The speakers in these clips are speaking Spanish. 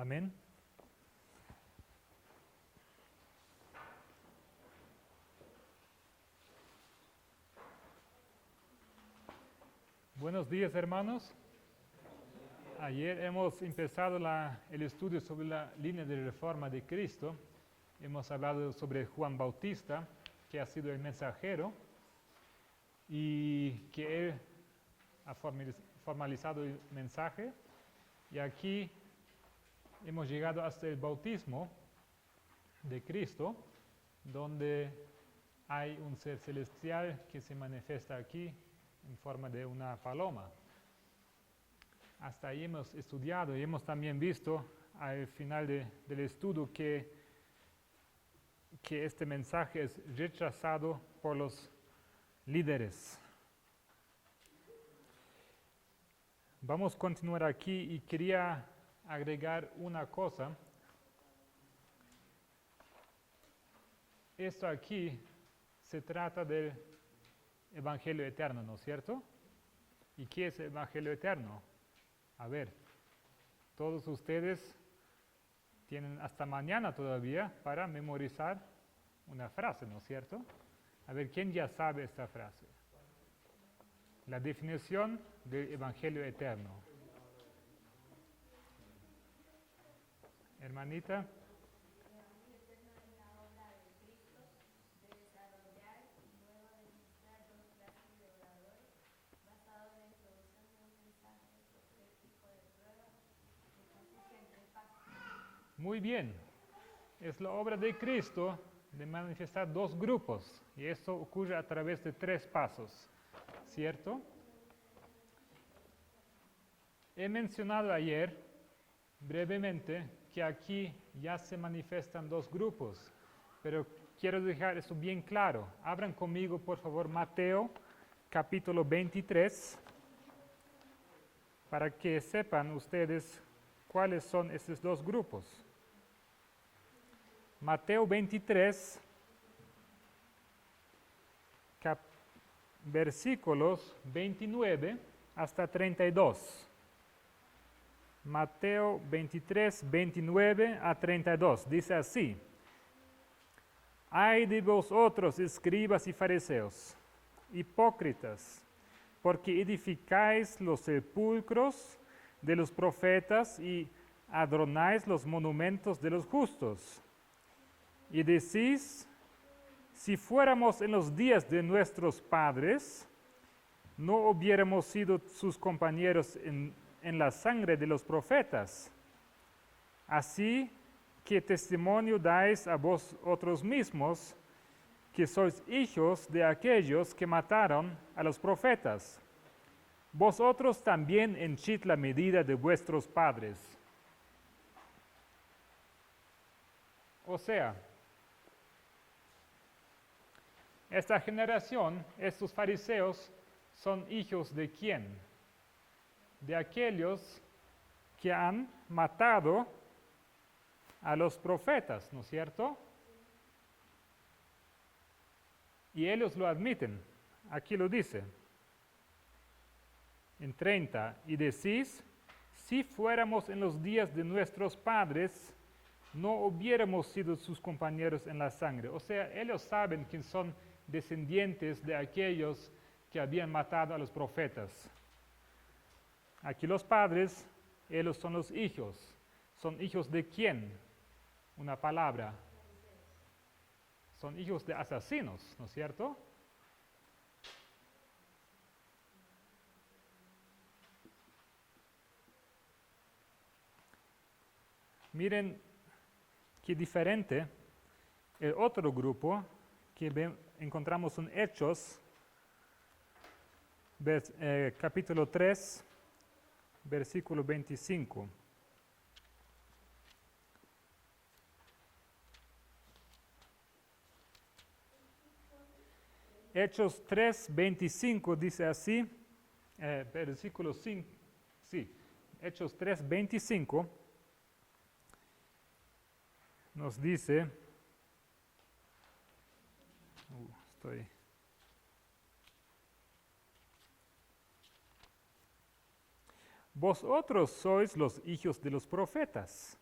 Amén. Buenos días, hermanos. Ayer hemos empezado el estudio sobre la línea de reforma de Cristo. Hemos hablado sobre Juan Bautista, que ha sido el mensajero y que él ha formalizado el mensaje. Y aquí hemos llegado hasta el bautismo de Cristo, donde hay un ser celestial que se manifiesta aquí en forma de una paloma. Hasta ahí hemos estudiado y hemos también visto al final del estudio que este mensaje es rechazado por los líderes. Vamos a continuar aquí y quería agregar una cosa. Esto aquí se trata del Evangelio eterno, ¿no es cierto? ¿Y qué es el Evangelio eterno? A ver, todos ustedes tienen hasta mañana todavía para memorizar una frase, ¿no es cierto? A ver, ¿quién ya sabe esta frase? La definición del Evangelio eterno. Hermanita. Muy bien, es la obra de Cristo de manifestar dos grupos, y esto ocurre a través de tres pasos, ¿cierto? He mencionado ayer brevemente que aquí ya se manifiestan dos grupos, pero quiero dejar eso bien claro. Abran conmigo, por favor, Mateo capítulo 23, para que sepan ustedes cuáles son esos dos grupos. Mateo 23, versículos 29 hasta 32. Mateo 23, 29 a 32. Dice así: Ay de vosotros, escribas y fariseos, hipócritas, porque edificáis los sepulcros de los profetas y adornáis los monumentos de los justos. Y decís, si fuéramos en los días de nuestros padres, no hubiéramos sido sus compañeros en la sangre de los profetas. Así que testimonio dais a vosotros mismos que sois hijos de aquellos que mataron a los profetas. Vosotros también henchid la medida de vuestros padres. O sea, esta generación, estos fariseos, son hijos de ¿quién? De aquellos que han matado a los profetas, ¿no es cierto? Y ellos lo admiten. Aquí lo dice. En 30, y decís, si fuéramos en los días de nuestros padres, no hubiéramos sido sus compañeros en la sangre. O sea, ellos saben que son descendientes de aquellos que habían matado a los profetas. Aquí los padres, ellos son los hijos. ¿Son hijos de quién? Una palabra. Son hijos de asesinos, ¿no es cierto? Miren qué diferente el otro grupo que encontramos en Hechos, capítulo 3, versículo 25. Hechos 3, 25 dice así, versículo 5, sí, Hechos 3, 25 nos dice, vosotros sois los hijos de los profetas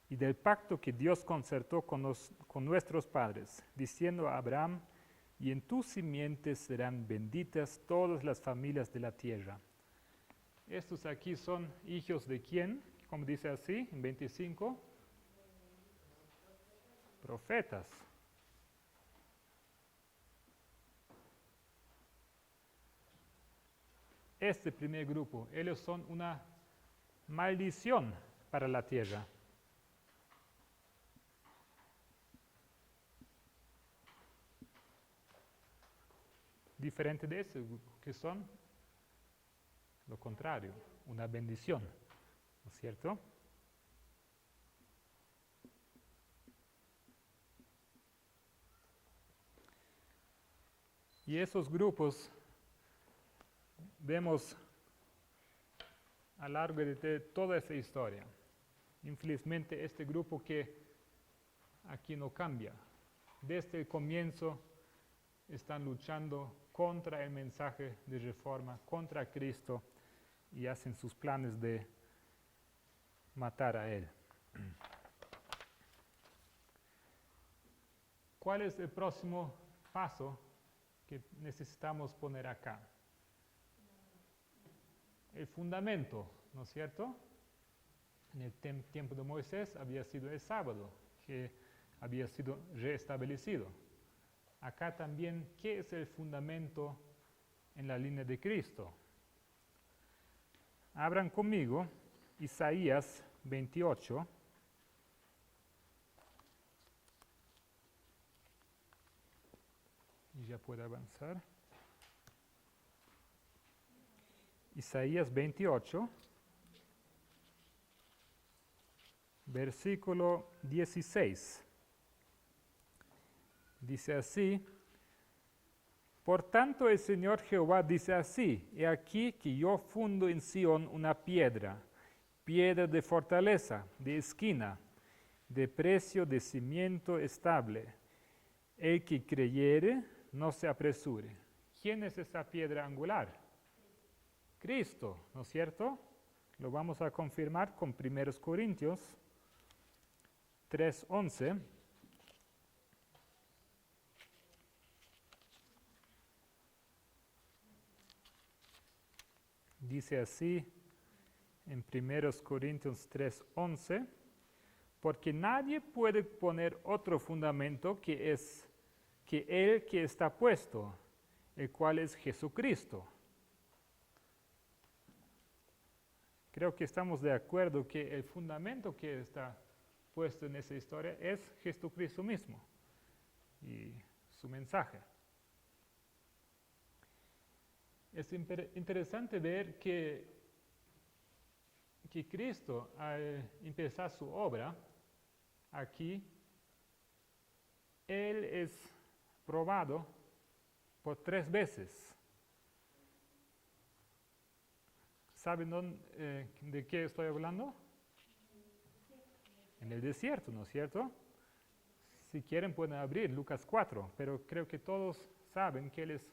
y del pacto que Dios concertó con nuestros padres, diciendo a Abraham, y en tu simiente serán benditas todas las familias de la tierra. Estos aquí son hijos de quién, como dice así, en 25, profetas. Este primer grupo, ellos son una maldición para la tierra. Diferente de ese grupo, que son lo contrario, una bendición, ¿no es cierto? Y esos grupos vemos a lo largo de toda esa historia. Infelizmente, este grupo que aquí no cambia. Desde el comienzo están luchando contra el mensaje de reforma, contra Cristo, y hacen sus planes de matar a Él. ¿Cuál es el próximo paso que necesitamos poner acá? El fundamento, ¿no es cierto? En el tiempo de Moisés había sido el sábado, que había sido reestablecido. Acá también, ¿qué es el fundamento en la línea de Cristo? Abran conmigo Isaías 28. Y ya puede avanzar. Isaías 28, versículo 16. Dice así: por tanto el Señor Jehová dice así: he aquí que yo fundo en Sión una piedra, piedra de fortaleza, de esquina, de precio, de cimiento estable. El que creyere, no se apresure. ¿Quién es esa piedra angular? Cristo, ¿no es cierto? Lo vamos a confirmar con 1 Corintios 3:11. Dice así en 1 Corintios 3:11, porque nadie puede poner otro fundamento que el que está puesto, el cual es Jesucristo. Creo que estamos de acuerdo que el fundamento que está puesto en esa historia es Jesucristo mismo y su mensaje. Es interesante ver que Cristo, al empezar su obra aquí, Él es probado por 3 veces. ¿Saben de qué estoy hablando? En el desierto, ¿no es cierto? Si quieren pueden abrir Lucas 4, pero creo que todos saben que Él es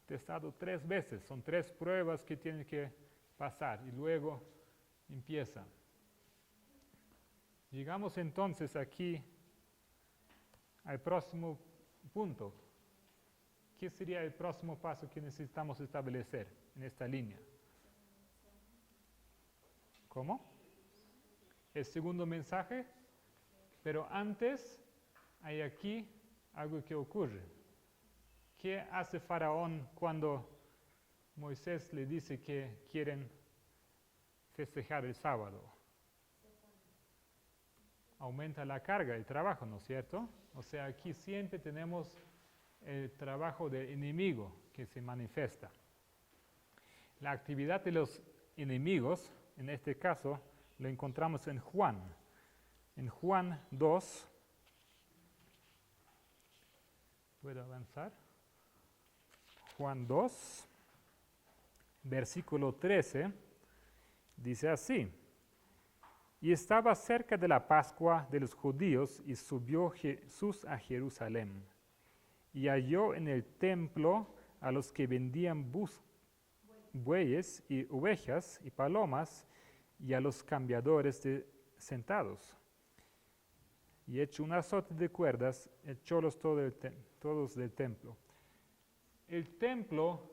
testado 3 veces. Son 3 pruebas que tienen que pasar y luego empieza. Llegamos entonces aquí al próximo punto. ¿Qué sería el próximo paso que necesitamos establecer en esta línea? ¿Cómo? El segundo mensaje, pero antes hay aquí algo que ocurre. ¿Qué hace Faraón cuando Moisés le dice que quieren festejar el sábado? Aumenta la carga, el trabajo, ¿no es cierto? O sea, aquí siempre tenemos el trabajo del enemigo que se manifiesta. La actividad de los enemigos, en este caso, lo encontramos en Juan. En Juan 2, ¿puedo avanzar? Juan 2, versículo 13, dice así: y estaba cerca de la Pascua de los judíos, y subió Jesús a Jerusalén, y halló en el templo a los que vendían bueyes y ovejas y palomas, y a los cambiadores sentados. y hecho un azote de cuerdas, echólos todos del templo. El templo,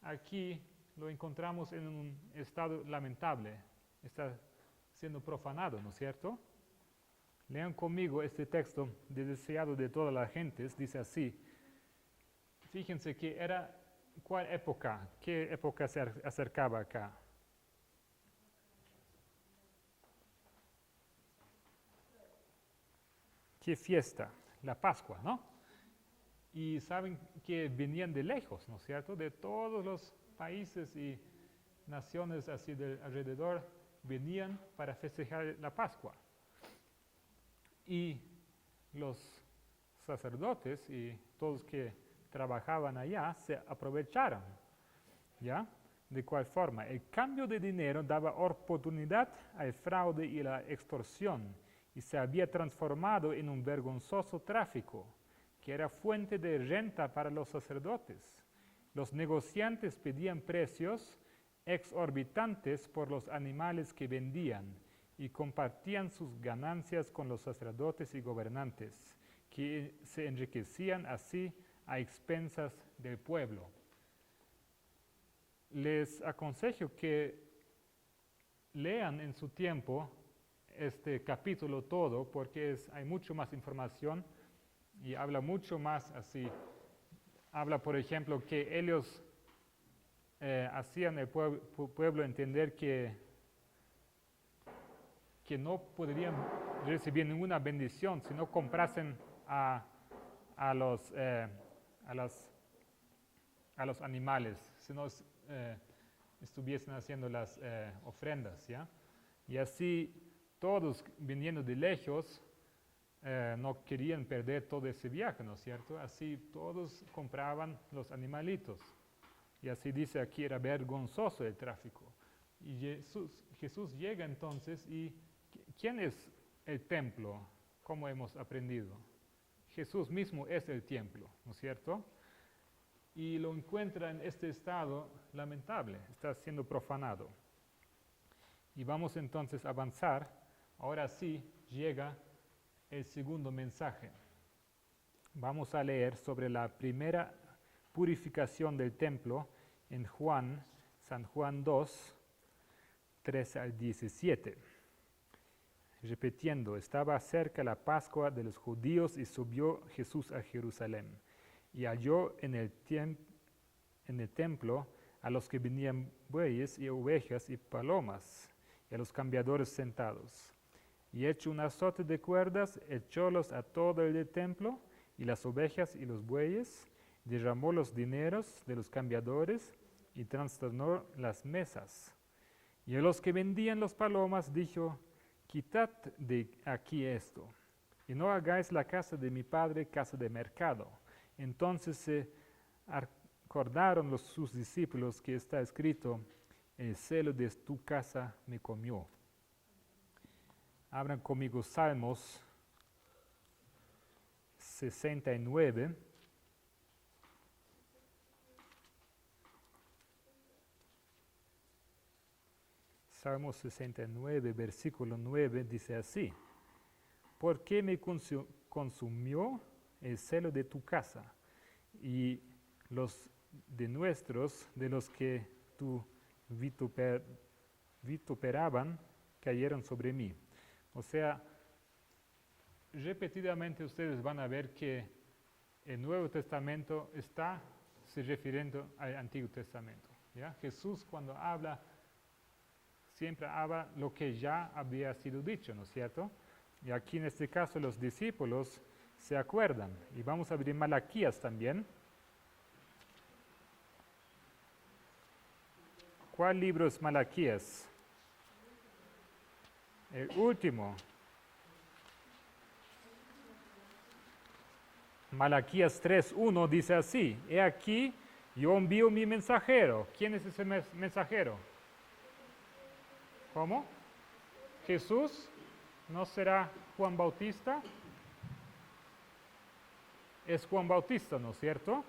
aquí lo encontramos en un estado lamentable, está siendo profanado, ¿no es cierto? Lean conmigo este texto de deseado de todas las gentes, dice así. Fíjense que era, ¿cuál época? ¿Qué época se acercaba acá? ¿Qué fiesta? La Pascua, ¿no? Y saben que venían de lejos, ¿no es cierto? De todos los países y naciones así de alrededor venían para festejar la Pascua. Y los sacerdotes y todos que trabajaban allá se aprovecharon, ¿ya? ¿De cuál forma? El cambio de dinero daba oportunidad al fraude y la extorsión y se había transformado en un vergonzoso tráfico que era fuente de renta para los sacerdotes. Los negociantes pedían precios exorbitantes por los animales que vendían y compartían sus ganancias con los sacerdotes y gobernantes, que se enriquecían así a expensas del pueblo. Les aconsejo que lean en su tiempo este capítulo todo, porque hay mucho más información y habla mucho más así. Habla, por ejemplo, que ellos hacían al pueblo entender que no podrían recibir ninguna bendición si no comprasen a los animales, si no estuviesen haciendo las ofrendas, ¿ya? Y así todos viniendo de lejos no querían perder todo ese viaje, ¿no es cierto? Así todos compraban los animalitos. Y así dice aquí, era vergonzoso el tráfico. Y Jesús llega entonces y ¿quién es el templo? Como hemos aprendido. Jesús mismo es el templo, ¿no es cierto? Y lo encuentra en este estado lamentable, está siendo profanado. Y vamos entonces a avanzar. Ahora sí llega el segundo mensaje. Vamos a leer sobre la primera purificación del templo en San Juan 2, 13 al 17. Repitiendo, estaba cerca la Pascua de los judíos y subió Jesús a Jerusalén. Y halló en el templo a los que venían bueyes y ovejas y palomas, y a los cambiadores sentados. Y hecho un azote de cuerdas, echólos a todo el templo, y las ovejas y los bueyes, derramó los dineros de los cambiadores, y trastornó las mesas. Y a los que vendían los palomas dijo, quitad de aquí esto, y no hagáis la casa de mi padre casa de mercado. Entonces se acordaron sus discípulos que está escrito, el celo de tu casa me comió. Abran conmigo Salmos 69. Salmo 69, versículo 9, dice así, ¿por qué me consumió el celo de tu casa? Y los de los que tú vituperaban, cayeron sobre mí. O sea, repetidamente ustedes van a ver que el Nuevo Testamento está se refiriendo al Antiguo Testamento, ¿ya? Jesús cuando habla, siempre habla lo que ya había sido dicho, ¿no es cierto? Y aquí en este caso los discípulos se acuerdan. Y vamos a abrir Malaquías también. ¿Cuál libro es Malaquías? El último. Malaquías 3:1 dice así, he aquí, yo envío mi mensajero. ¿Quién es ese mensajero? ¿Cómo? Jesús. ¿No será Juan Bautista? Es Juan Bautista, ¿no es cierto?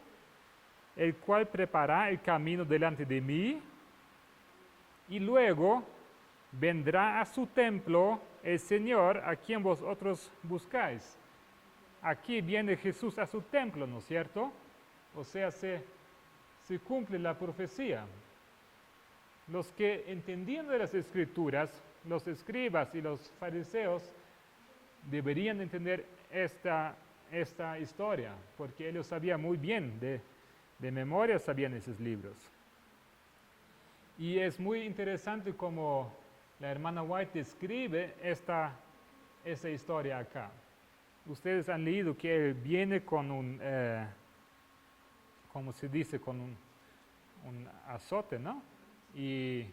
El cual prepara el camino delante de mí. Y luego vendrá a su templo el Señor a quien vosotros buscáis. Aquí viene Jesús a su templo, ¿no es cierto? O sea, se cumple la profecía. Los que entendían de las Escrituras, los escribas y los fariseos, deberían entender esta historia, porque ellos sabían muy bien, de memoria sabían esos libros. Y es muy interesante como la hermana White describe esa historia acá. Ustedes han leído que él viene con un, ¿cómo se dice? Con un azote, ¿no? Y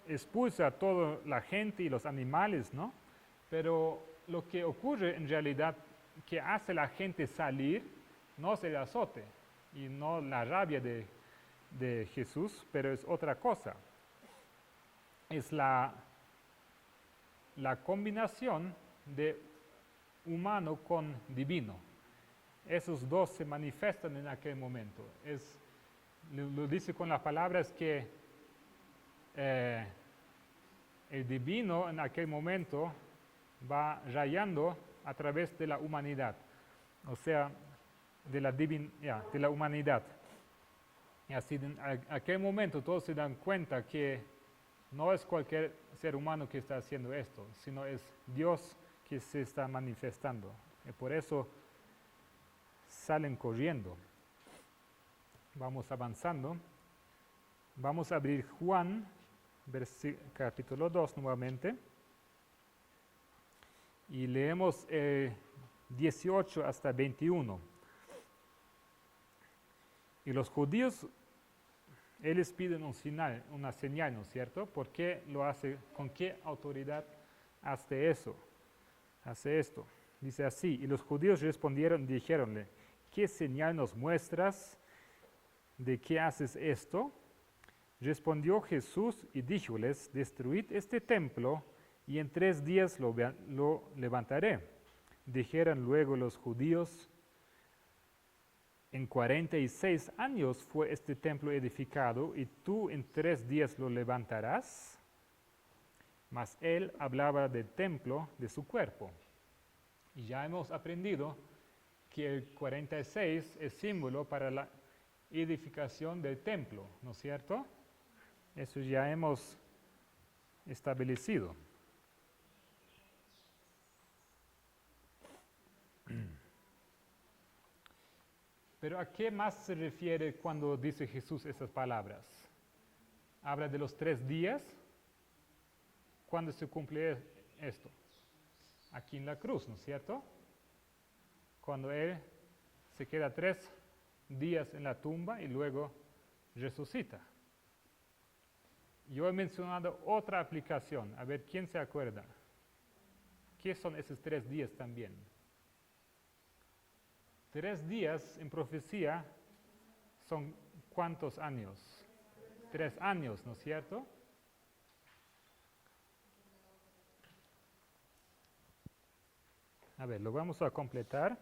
expulsa a toda la gente y los animales, ¿no? Pero lo que ocurre en realidad, que hace la gente salir, no es el azote y no la rabia de Jesús, pero es otra cosa. Es la combinación de humano con divino. Esos dos se manifiestan en aquel momento. Lo dice con las palabras que el divino en aquel momento va rayando a través de la humanidad, o sea, de la humanidad. Y así en aquel momento todos se dan cuenta que no es cualquier ser humano que está haciendo esto, sino es Dios que se está manifestando. Y por eso salen corriendo. Vamos avanzando. Vamos a abrir Juan, capítulo 2 nuevamente. Y leemos 18 hasta 21. Y los judíos, ellos piden una señal, ¿no es cierto? ¿Por qué lo hace? ¿Con qué autoridad hace eso? Hace esto. Dice así, y los judíos respondieron, dijéronle, ¿qué señal nos muestras de que haces esto? Respondió Jesús y díjoles, destruid este templo y en 3 días lo levantaré. Dijeron luego los judíos, en 46 años fue este templo edificado y tú en 3 días lo levantarás. Mas él hablaba del templo de su cuerpo. Y ya hemos aprendido que el 46 es símbolo para la edificación del templo, ¿no es cierto? Eso ya hemos establecido. Pero ¿a qué más se refiere cuando dice Jesús esas palabras? Habla de los 3 días. ¿Cuándo se cumple esto? Aquí en la cruz, ¿no es cierto? Cuando Él se queda 3 días en la tumba y luego resucita. Yo he mencionado otra aplicación, a ver quién se acuerda. ¿Qué son esos 3 días también? 3 días en profecía son ¿cuántos años? 3 años, ¿no es cierto? A ver, lo vamos a completar.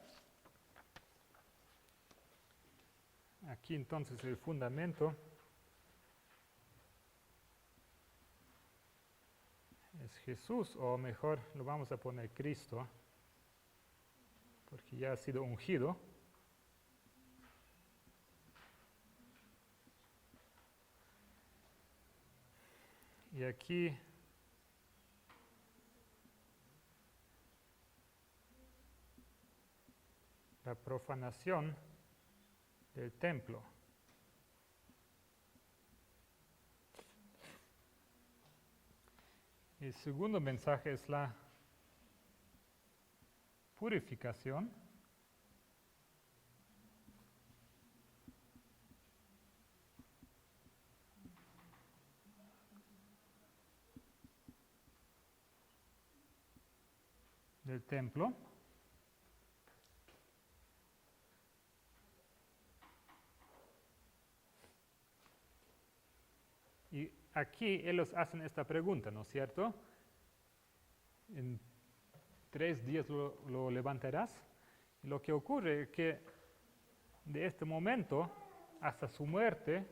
Aquí entonces el fundamento es Jesús, o mejor lo vamos a poner Cristo, porque ya ha sido ungido. Y aquí la profanación del templo. El segundo mensaje es la purificación. Del templo. Y aquí ellos hacen esta pregunta, ¿no es cierto? En 3 días lo levantarás. Lo que ocurre es que de este momento hasta su muerte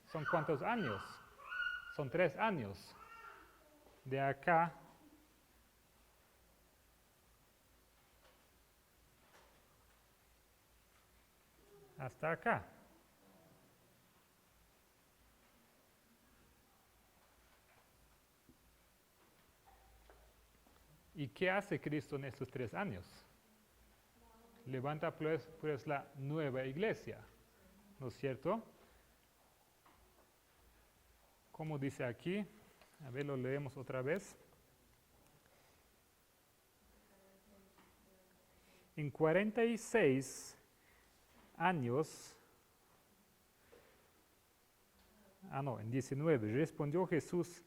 son ¿cuántos años? Son 3 años. de acá hasta acá. ¿Y qué hace Cristo en estos 3 años? Levanta pues la nueva iglesia, ¿no es cierto? Como dice aquí, a ver, lo leemos otra vez. En 46 años, en 19, respondió Jesús,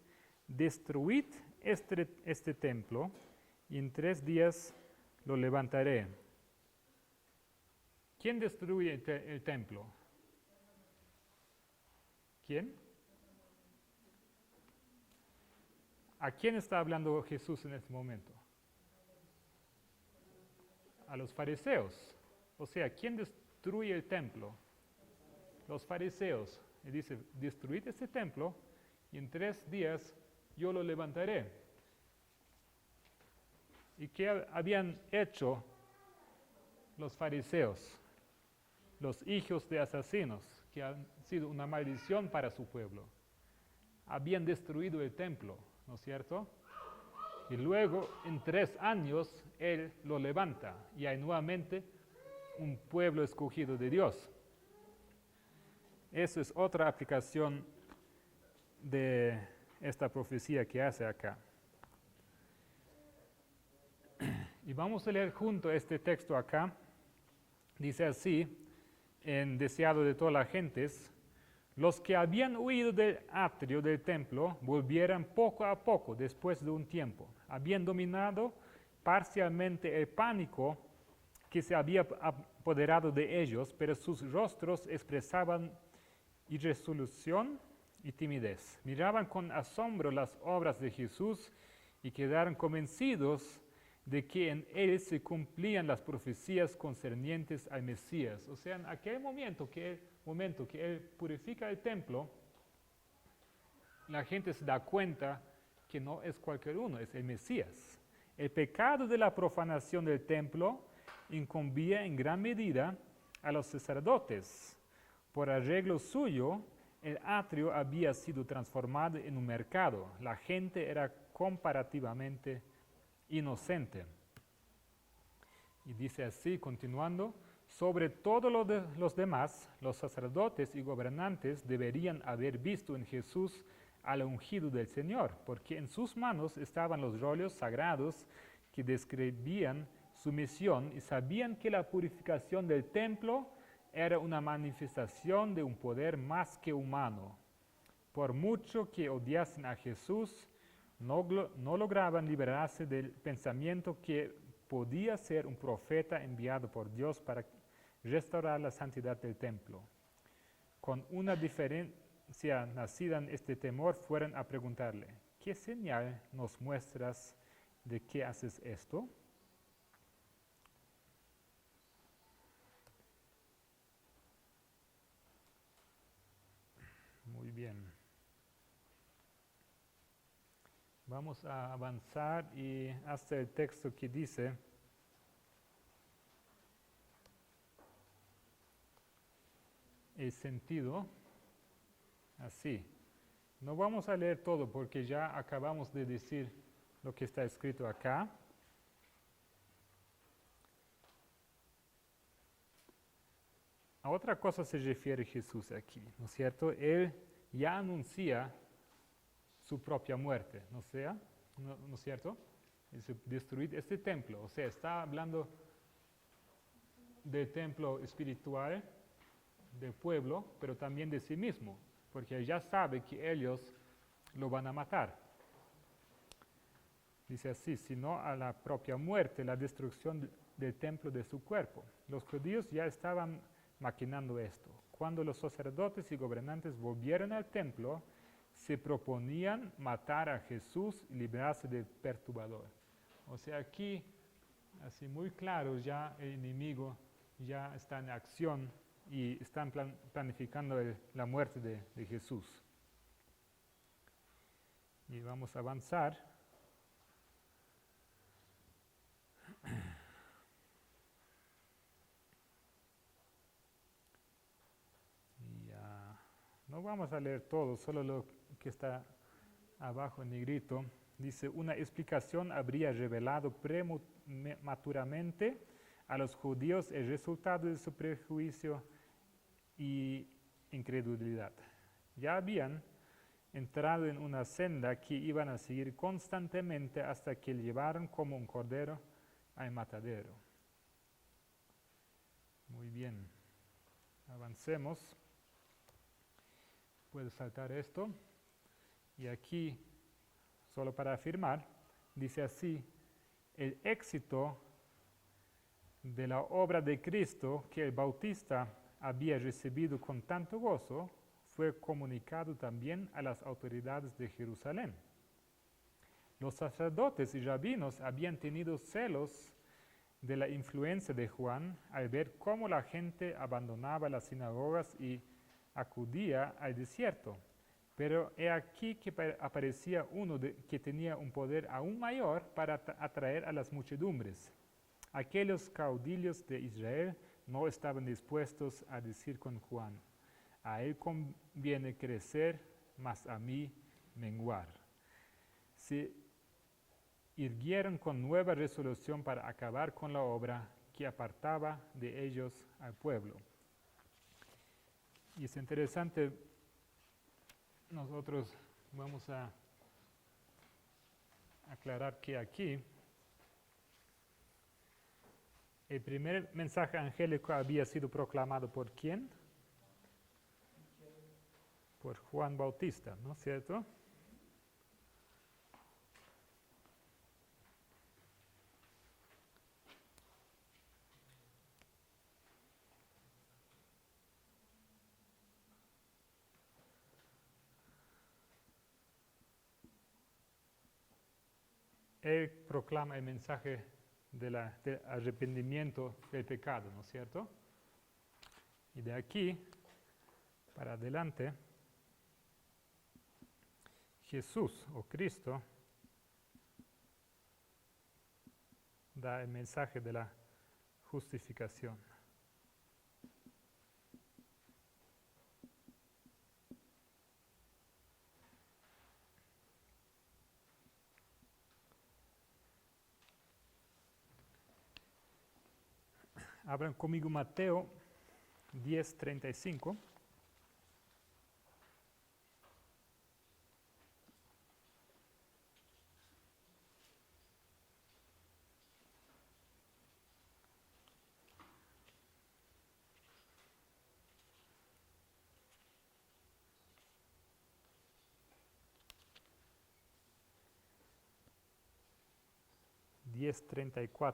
destruid este templo y en 3 días lo levantaré. ¿Quién destruye el templo? ¿Quién? ¿A quién está hablando Jesús en este momento? A los fariseos. O sea, ¿quién destruye el templo? Los fariseos. Y dice, destruid este templo y en 3 días yo lo levantaré. ¿Y qué habían hecho los fariseos? Los hijos de asesinos, que han sido una maldición para su pueblo. Habían destruido el templo, ¿no es cierto? Y luego, en 3 años, Él lo levanta y hay nuevamente un pueblo escogido de Dios. Eso es otra aplicación de esta profecía que hace acá. Y vamos a leer junto este texto acá. Dice así, en Deseado de todas las gentes, los que habían huido del atrio del templo volvieron poco a poco después de un tiempo. Habían dominado parcialmente el pánico que se había apoderado de ellos, pero sus rostros expresaban irresolución y timidez. Miraban con asombro las obras de Jesús y quedaron convencidos de que en él se cumplían las profecías concernientes al Mesías. O sea, en aquel momento que él purifica el templo, la gente se da cuenta que no es cualquier uno, es el Mesías. El pecado de la profanación del templo incumbía en gran medida a los sacerdotes. Por arreglo suyo, el atrio había sido transformado en un mercado. La gente era comparativamente inocente. Y dice así, continuando, sobre todo los demás, los sacerdotes y gobernantes deberían haber visto en Jesús al ungido del Señor, porque en sus manos estaban los rollos sagrados que describían su misión y sabían que la purificación del templo era una manifestación de un poder más que humano. Por mucho que odiasen a Jesús, no lograban liberarse del pensamiento que podía ser un profeta enviado por Dios para restaurar la santidad del templo. Con una diferencia nacida en este temor, fueron a preguntarle, ¿qué señal nos muestras de que haces esto? Muy bien. Vamos a avanzar y hasta el texto que dice, el sentido, así. No vamos a leer todo porque ya acabamos de decir lo que está escrito acá. A otra cosa se refiere Jesús aquí, ¿no es cierto? Él ya anuncia su propia muerte, ¿no es cierto? Dice, destruid este templo, o sea, está hablando del templo espiritual del pueblo, pero también de sí mismo, porque ya sabe que ellos lo van a matar. Dice así, sino a la propia muerte, la destrucción del templo de su cuerpo. Los judíos ya estaban maquinando esto. Cuando los sacerdotes y gobernantes volvieron al templo, se proponían matar a Jesús y librarse del perturbador. O sea, aquí, así muy claro, ya el enemigo ya está en acción y están planificando la muerte de Jesús. Y vamos a avanzar. Y, no vamos a leer todo, solo lo que está abajo en negrito. Dice, una explicación habría revelado prematuramente a los judíos el resultado de su prejuicio y incredulidad. Ya habían entrado en una senda que iban a seguir constantemente hasta que llevaron como un cordero al matadero. Muy bien, avancemos. Puedo saltar esto. Y aquí, solo para afirmar, dice así, el éxito de la obra de Cristo que el Bautista había recibido con tanto gozo fue comunicado también a las autoridades de Jerusalén. Los sacerdotes y rabinos habían tenido celos de la influencia de Juan al ver cómo la gente abandonaba las sinagogas y acudía al desierto. Pero he aquí que aparecía uno que tenía un poder aún mayor para atraer a las muchedumbres. Aquellos caudillos de Israel no estaban dispuestos a decir con Juan, a él conviene crecer, mas a mí menguar. Se irguieron con nueva resolución para acabar con la obra que apartaba de ellos al pueblo. Y es interesante, nosotros vamos a aclarar que aquí el primer mensaje angélico había sido proclamado por ¿quién? Por Juan Bautista, ¿no es cierto? Él proclama el mensaje del arrepentimiento del pecado, ¿no es cierto? Y de aquí para adelante, Jesús o Cristo da el mensaje de la justificación. Abran conmigo Mateo 10:35.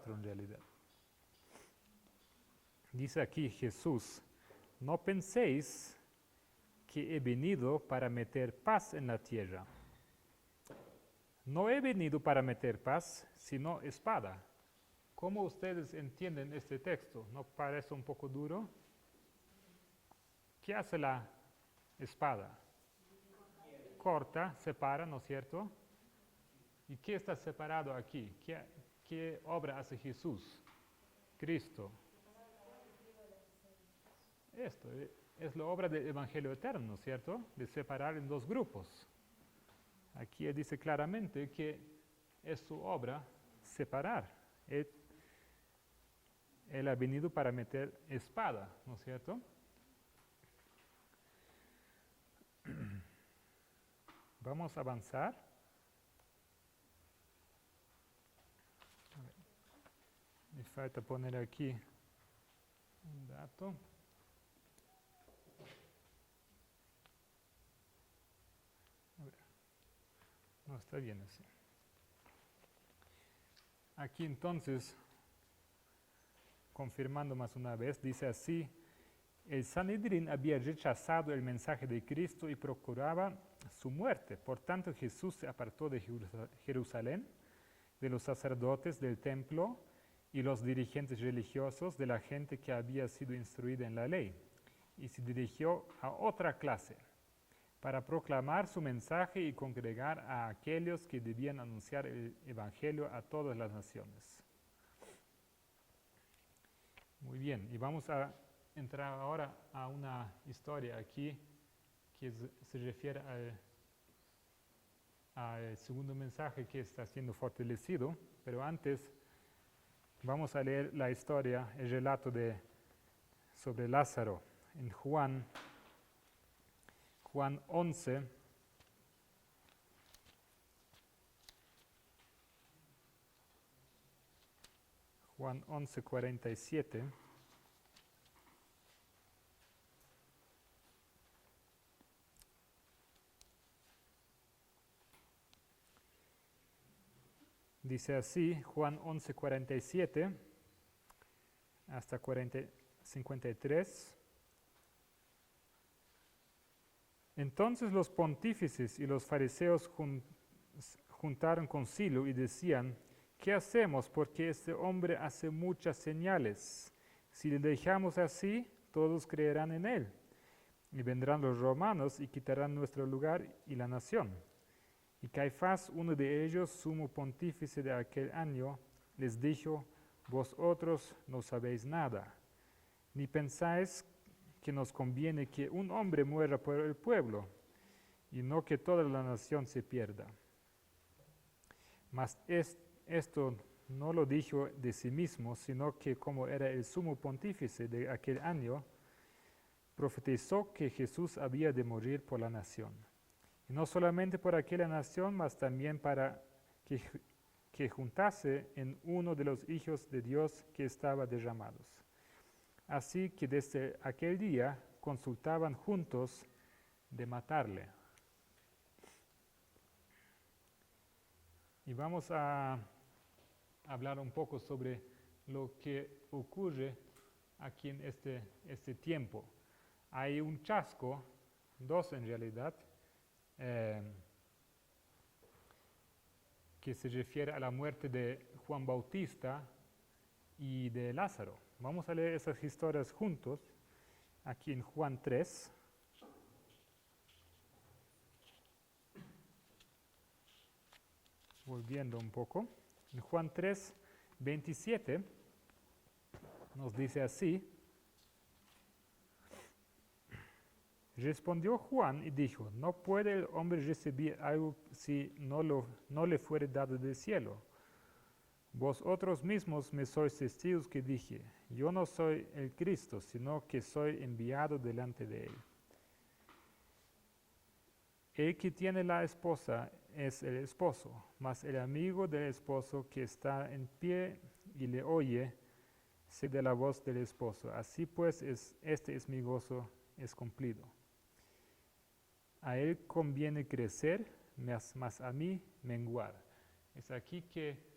En realidad. Dice aquí Jesús, no penséis que he venido para meter paz en la tierra. No he venido para meter paz, sino espada. ¿Cómo ustedes entienden este texto? ¿No parece un poco duro? ¿Qué hace la espada? Corta, separa, ¿no es cierto? ¿Y qué está separado aquí? ¿Qué obra hace Jesús? Cristo. Esto es la obra del Evangelio eterno, ¿cierto? De separar en dos grupos. Aquí él dice claramente que es su obra separar. Él ha venido para meter espada, ¿no es cierto? Vamos a avanzar. Me falta poner aquí un dato. No está bien así. Aquí entonces, confirmando más una vez, dice así, el Sanedrín había rechazado el mensaje de Cristo y procuraba su muerte. Por tanto, Jesús se apartó de Jerusalén, de los sacerdotes del templo y los dirigentes religiosos, de la gente que había sido instruida en la ley, y se dirigió a otra clase. para proclamar su mensaje y congregar a aquellos que debían anunciar el Evangelio a todas las naciones. Muy bien, y vamos a entrar ahora a una historia aquí que se refiere al segundo mensaje que está siendo fortalecido, pero antes vamos a leer la historia, el relato sobre Lázaro en Juan 11. Juan 11:47. Dice así, Juan 11:47 hasta 53. Entonces los pontífices y los fariseos juntaron concilio y decían: ¿qué hacemos? Porque este hombre hace muchas señales. Si le dejamos así, todos creerán en él. Y vendrán los romanos y quitarán nuestro lugar y la nación. Y Caifás, uno de ellos, sumo pontífice de aquel año, les dijo: vosotros no sabéis nada, ni pensáis que nos conviene que un hombre muera por el pueblo, y no que toda la nación se pierda. Mas esto no lo dijo de sí mismo, sino que como era el sumo pontífice de aquel año, profetizó que Jesús había de morir por la nación. Y no solamente por aquella nación, mas también para que juntase en uno de los hijos de Dios que estaba derramados. Así que desde aquel día consultaban juntos de matarle. Y vamos a hablar un poco sobre lo que ocurre aquí en este tiempo. Hay un chasco, dos en realidad, que se refiere a la muerte de Juan Bautista y de Lázaro. Vamos a leer esas historias juntos, aquí en Juan 3. Volviendo un poco. En Juan 3, 27, nos dice así: respondió Juan y dijo: no puede el hombre recibir algo si no le fuere dado del cielo. Vosotros mismos me sois testigos que dije: yo no soy el Cristo, sino que soy enviado delante de él. El que tiene la esposa es el esposo, mas el amigo del esposo que está en pie y le oye, se de la voz del esposo. Así pues, este es mi gozo, es cumplido. A él conviene crecer, mas a mí menguar. Es aquí que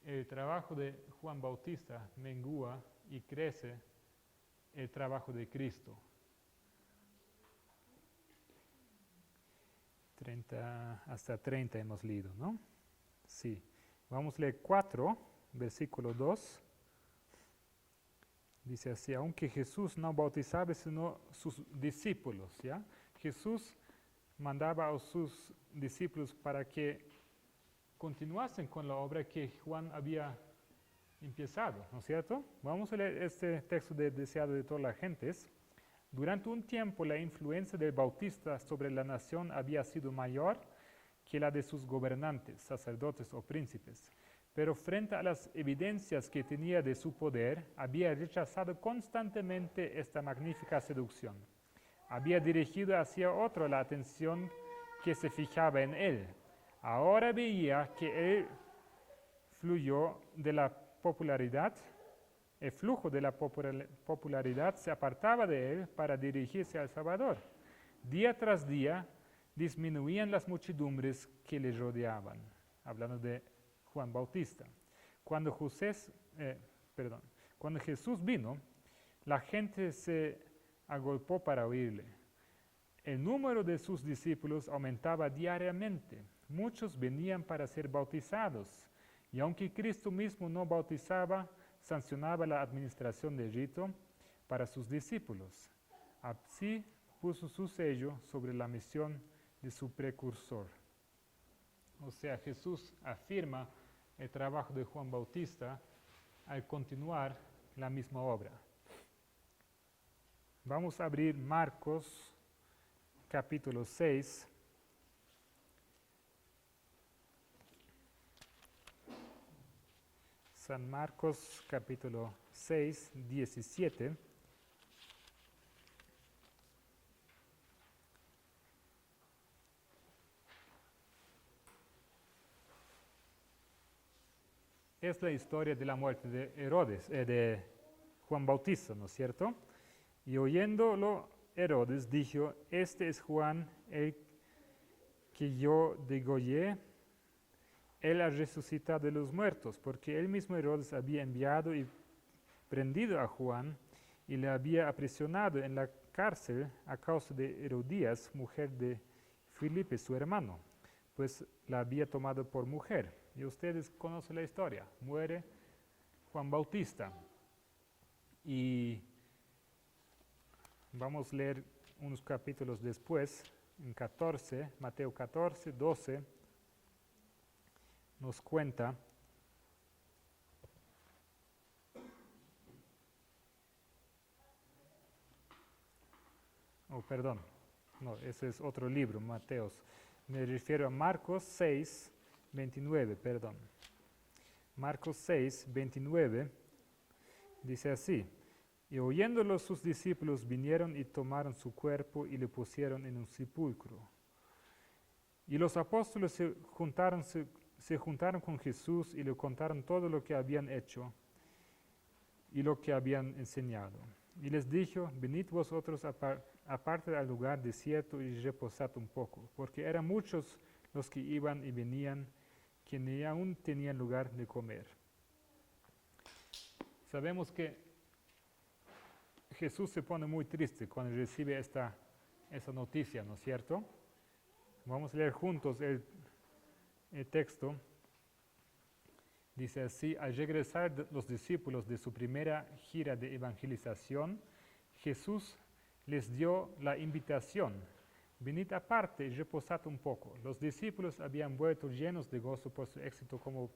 el trabajo de Juan Bautista mengua y crece el trabajo de Cristo. 30 hasta 30 hemos leído, ¿no? Sí. Vamos a leer 4, versículo 2. Dice así: aunque Jesús no bautizaba sino sus discípulos, ¿ya? Jesús mandaba a sus discípulos para que continuasen con la obra que Juan había empezado, ¿no es cierto? Vamos a leer este texto deseado de todas las gentes. Durante un tiempo la influencia del Bautista sobre la nación había sido mayor que la de sus gobernantes, sacerdotes o príncipes, pero frente a las evidencias que tenía de su poder, había rechazado constantemente esta magnífica seducción. Había dirigido hacia otro la atención que se fijaba en él. Ahora veía que el flujo de la popularidad se apartaba de él para dirigirse al Salvador. Día tras día disminuían las muchedumbres que le rodeaban, hablando de Juan Bautista. Cuando Jesús vino, la gente se agolpó para oírle. El número de sus discípulos aumentaba diariamente. Muchos venían para ser bautizados, y aunque Cristo mismo no bautizaba, sancionaba la administración del rito para sus discípulos. Así puso su sello sobre la misión de su precursor. O sea, Jesús afirma el trabajo de Juan Bautista al continuar la misma obra. Vamos a abrir Marcos capítulo 6. San Marcos capítulo 6, 17. Es la historia de la muerte de Herodes, de Juan Bautista, ¿no es cierto? Y oyéndolo Herodes dijo, este es Juan el que yo degollé, él ha resucitado de los muertos, porque él mismo Herodes había enviado y prendido a Juan y le había aprisionado en la cárcel a causa de Herodías, mujer de Filipe, su hermano, pues la había tomado por mujer. Y ustedes conocen la historia, muere Juan Bautista. Y vamos a leer unos capítulos después, en 14, Mateo 14, 12, nos cuenta perdón, no, ese es otro libro, Mateos. Me refiero a Marcos 6, 29, perdón. Marcos 6, 29 dice así, y oyéndolo sus discípulos vinieron y tomaron su cuerpo y le pusieron en un sepulcro. Y los apóstoles se juntaron con Jesús y le contaron todo lo que habían hecho y lo que habían enseñado. Y les dijo, venid vosotros aparte al lugar desierto y reposad un poco, porque eran muchos los que iban y venían, que ni aún tenían lugar de comer. Sabemos que Jesús se pone muy triste cuando recibe esa noticia, ¿no es cierto? Vamos a leer juntos el texto. Dice así, al regresar los discípulos de su primera gira de evangelización, Jesús les dio la invitación, venid aparte y reposad un poco. Los discípulos habían vuelto llenos de gozo por su éxito como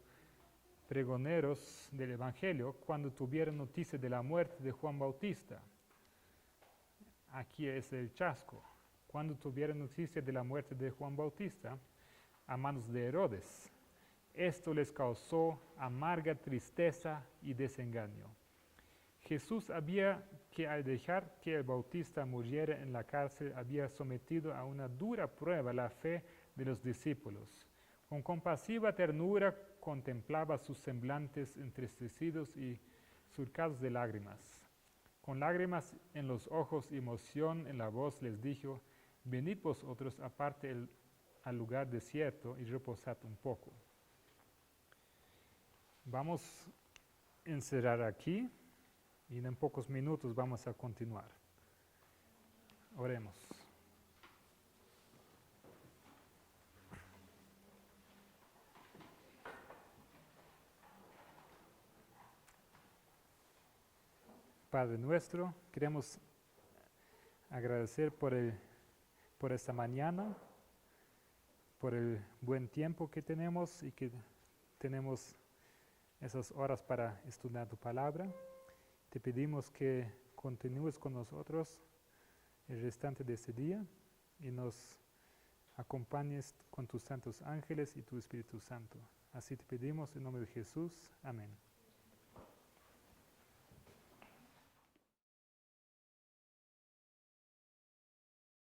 pregoneros del Evangelio cuando tuvieron noticia de la muerte de Juan Bautista. Aquí es el chasco. Cuando tuvieron noticia de la muerte de Juan Bautista a manos de Herodes. Esto les causó amarga tristeza y desengaño. Jesús sabía que al dejar que el Bautista muriera en la cárcel había sometido a una dura prueba la fe de los discípulos. Con compasiva ternura contemplaba sus semblantes entristecidos y surcados de lágrimas. Con lágrimas en los ojos y emoción en la voz les dijo, venid vosotros aparte al lugar desierto y reposad un poco. Vamos a encerrar aquí y en pocos minutos vamos a continuar. Oremos. Padre nuestro, queremos agradecer por esta mañana, por el buen tiempo que tenemos y que tenemos esas horas para estudiar tu palabra. Te pedimos que continúes con nosotros el restante de este día y nos acompañes con tus santos ángeles y tu Espíritu Santo. Así te pedimos en nombre de Jesús. Amén.